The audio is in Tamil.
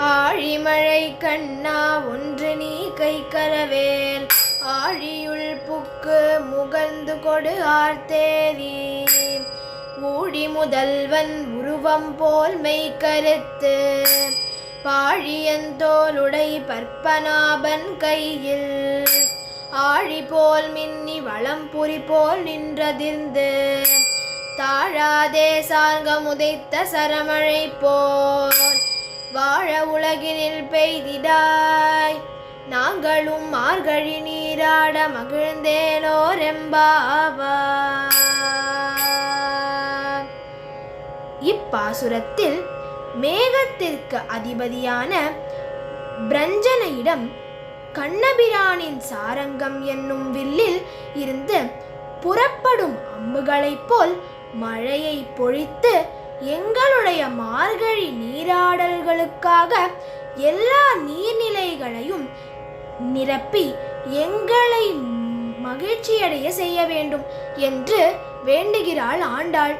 ஆழிமழை கண்ணா ஒன்று நீ கை கரவேல் ஆழியுள் புக்கு முகர்ந்து கொடு ஆர்த்தேரி ஊழி முதல்வன் உருவம் போல் மெய் கருத்து பாழியந்தோளுடை பற்பனாபன் கையில் ஆழி போல் மின்னி வளம்புரி போல் நின்றதிர்ந்து தாழாதே சார்க முதைத்த சரமழை போல் வாழ உலகினில் பெய்திடாய் நாங்களும் மார்கழி நீராட மகிழ்ந்தேலோரெம்பாவாய். இப்பாசுரத்தில் மேகத்திற்கு அதிபதியான பிரஞ்சனையிடம் கண்ணபிரானின் சாரங்கம் என்னும் வில்லில் இருந்து புறப்படும் அம்புகளைப் போல் மழையை பொழித்து எங்களுடைய மார்கழி நீராடல்களுக்காக எல்லா நீர்நிலைகளையும் நிரப்பி எங்களை மகிழ்ச்சியடைய செய்ய வேண்டும் என்று வேண்டுகிறாள் ஆண்டாள்.